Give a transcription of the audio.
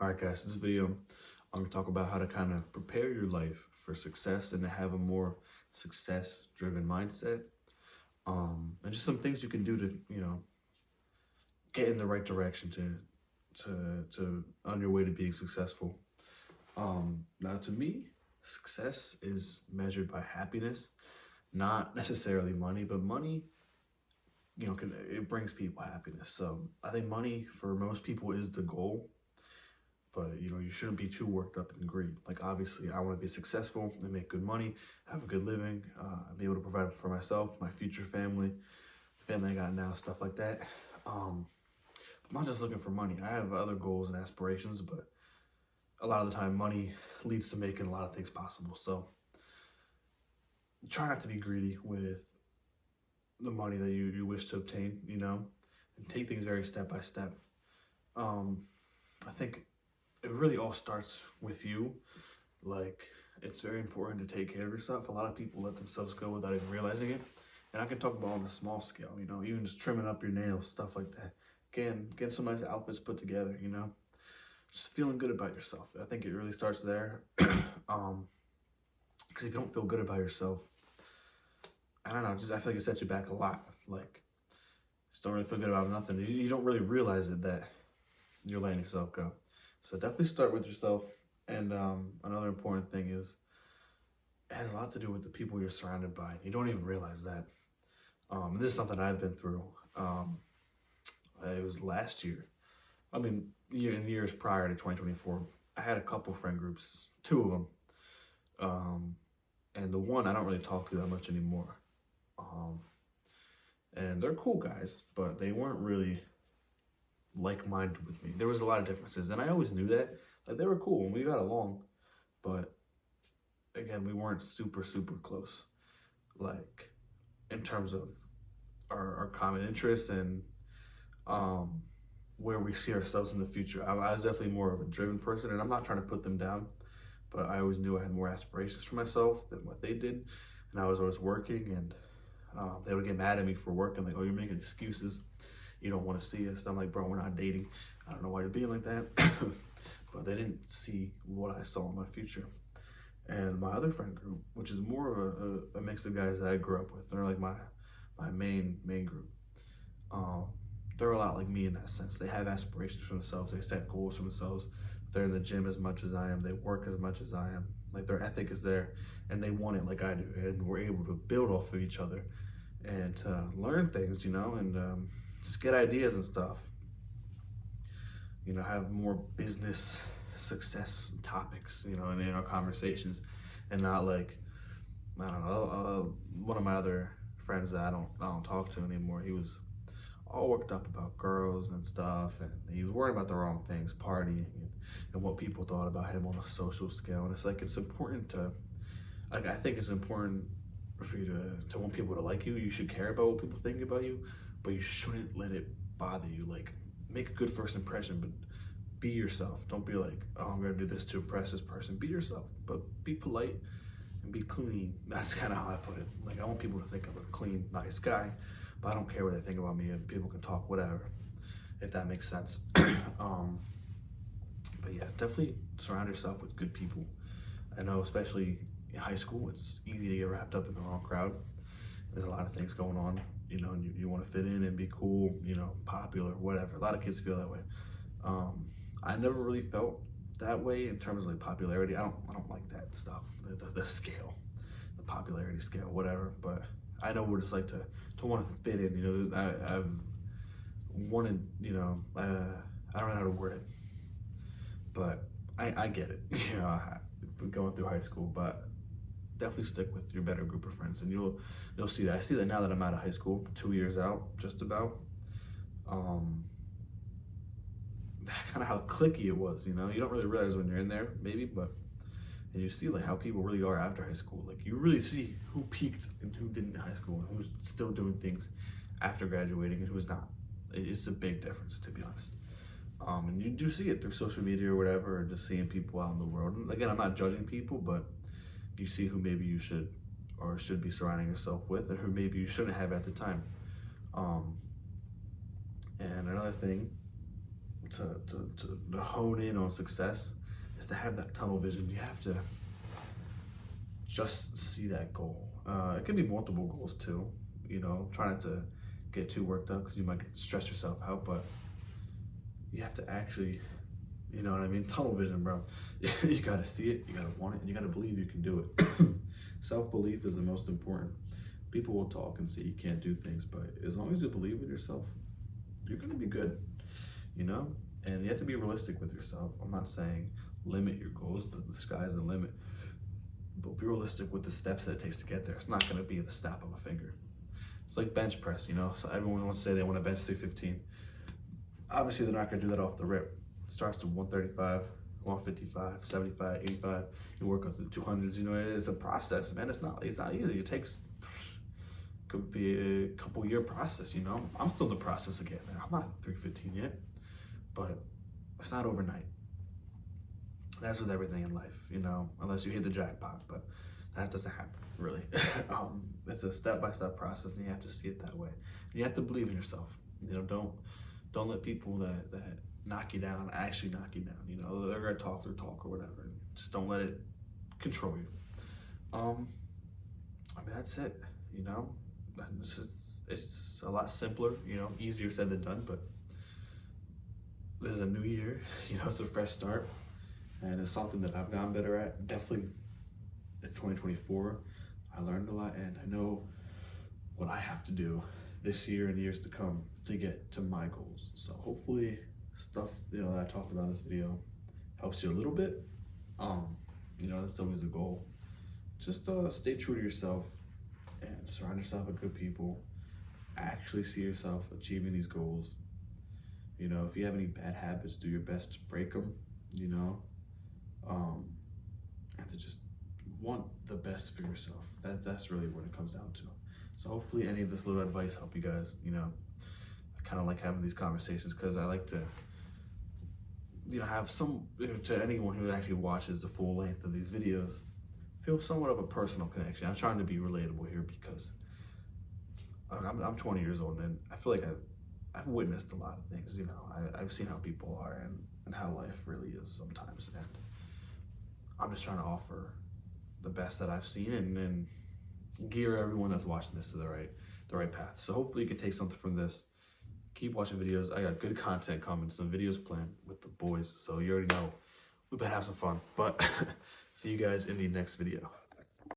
All right, guys, in this video, I'm gonna talk about how to kind of prepare your life for success and to have a more success-driven mindset. And just some things you can do to, get in the right direction to on your way to being successful. Now, to me, success is measured by happiness, not necessarily money, but money, it brings people happiness. So I think money for most people is the goal. But you shouldn't be too worked up in greed. Like, obviously, I want to be successful and make good money, have a good living, be able to provide for myself, my future family, the family I got now, stuff like that. I'm not just looking for money. I have other goals and aspirations, but a lot of the time, money leads to making a lot of things possible. So try not to be greedy with the money that you wish to obtain, and take things very step by step. I think it really all starts with you. Like, it's very important to take care of yourself. A lot of people let themselves go without even realizing it. And I can talk about on a small scale, even just trimming up your nails, stuff like that. Getting some nice outfits put together, just feeling good about yourself. I think it really starts there. Because if you don't feel good about yourself, I don't know, I feel like it sets you back a lot. Like, just don't really feel good about nothing. You don't really realize it that you're letting yourself go. So definitely start with yourself. And another important thing is, it has a lot to do with the people you're surrounded by. You don't even realize that. This is something I've been through. It was last year. In years prior to 2024, I had a couple friend groups, two of them. And the one I don't really talk to that much anymore. And they're cool guys, but they weren't really like-minded with me. There was a lot of differences, and I always knew that. Like, they were cool and we got along, but again, we weren't super close, like, in terms of our common interests and where we see ourselves in the future. I was definitely more of a driven person, and I'm not trying to put them down, but I always knew I had more aspirations for myself than what they did, and I was always working, and they would get mad at me for working, like, oh, you're making excuses, you don't want to see us. I'm like, bro, we're not dating. I don't know why you're being like that. But they didn't see what I saw in my future. And my other friend group, which is more of a mix of guys that I grew up with, they're like my main group. They're a lot like me in that sense. They have aspirations for themselves. They set goals for themselves. They're in the gym as much as I am. They work as much as I am. Like, their ethic is there, and they want it like I do. And we're able to build off of each other and to learn things, and just get ideas and stuff. Have more business success topics, in our conversations, and not like, I don't know, one of my other friends that I don't talk to anymore. He was all worked up about girls and stuff, and he was worried about the wrong things, partying, and what people thought about him on a social scale. And it's like, it's important to, like, I think it's important for you to want people to like you. You should care about what people think about you, but you shouldn't let it bother you. Like, make a good first impression, but be yourself. Don't be like, oh, I'm gonna do this to impress this person. Be yourself, but be polite and be clean. That's kind of how I put it. Like, I want people to think I'm a clean, nice guy, but I don't care what they think about me. If people can talk, whatever, if that makes sense. But yeah, definitely surround yourself with good people. I know, especially in high school, it's easy to get wrapped up in the wrong crowd. There's a lot of things going on, and you want to fit in and be cool, popular, whatever. A lot of kids feel that way. I never really felt that way in terms of like popularity. I don't like that stuff, the scale, the popularity scale, whatever. But I know what it's like to want to fit in. I've wanted, I don't know how to word it, but I get it. I've been going through high school, but definitely stick with your better group of friends, and you'll see that. I see that now that I'm out of high school, 2 years out, just about. Kind of how cliquey it was, you don't really realize when you're in there, maybe, but and you see like how people really are after high school. Like, you really see who peaked and who didn't in high school, and who's still doing things after graduating and who's not. It's a big difference, to be honest. And you do see it through social media or whatever, or just seeing people out in the world. And again, I'm not judging people, but you see who maybe you should be surrounding yourself with, and who maybe you shouldn't have at the time. And another thing, to hone in on success is to have that tunnel vision. You have to just see that goal. It can be multiple goals too, you know, try not to get too worked up because you might stress yourself out, but you have to actually, you know what I mean? Tunnel vision, bro. You gotta see it, you gotta want it, and you gotta believe you can do it. Self-belief is the most important. People will talk and say you can't do things, but as long as you believe in yourself, you're gonna be good, you know? And you have to be realistic with yourself. I'm not saying limit your goals, the sky's the limit, but be realistic with the steps that it takes to get there. It's not gonna be the snap of a finger. It's like bench press, you know? So everyone wants to say they want to bench 315. Obviously, they're not gonna do that off the rip. It starts to 135, 155, 75, 85. You work up to the 200s. You know, it's a process, man. It's not easy. It takes, could be a couple year process, you know? I'm still in the process of getting there. I'm not 315 yet, but it's not overnight. That's with everything in life, you know, unless you hit the jackpot, but that doesn't happen, really. It's a step-by-step process, and you have to see it that way. You have to believe in yourself. You know, don't let people that knock you down actually knock you down. You know, they're gonna talk their talk or whatever. Just don't let it control you. I mean, that's it. You know, it's a lot simpler. You know, easier said than done. But there's a new year. You know, it's a fresh start, and it's something that I've gotten better at. Definitely in 2024, I learned a lot, and I know what I have to do this year and years to come to get to my goals. So hopefully stuff, you know, that I talked about in this video helps you a little bit. You know, that's always the goal. Just stay true to yourself and surround yourself with good people. Actually see yourself achieving these goals. You know, if you have any bad habits, do your best to break them, you know, and to just want the best for yourself. That's really what it comes down to. So hopefully any of this little advice help you guys. You know, I kind of like having these conversations because I like to, you know, have to anyone who actually watches the full length of these videos, feel somewhat of a personal connection. I'm trying to be relatable here because I'm 20 years old, and I feel like I've witnessed a lot of things. You know, I've seen how people are and how life really is sometimes, and I'm just trying to offer the best that I've seen and gear everyone that's watching this to the right path. So hopefully you can take something from this. Keep watching videos. I got good content coming, some videos planned with the boys. So you already know we better have some fun. But see you guys in the next video.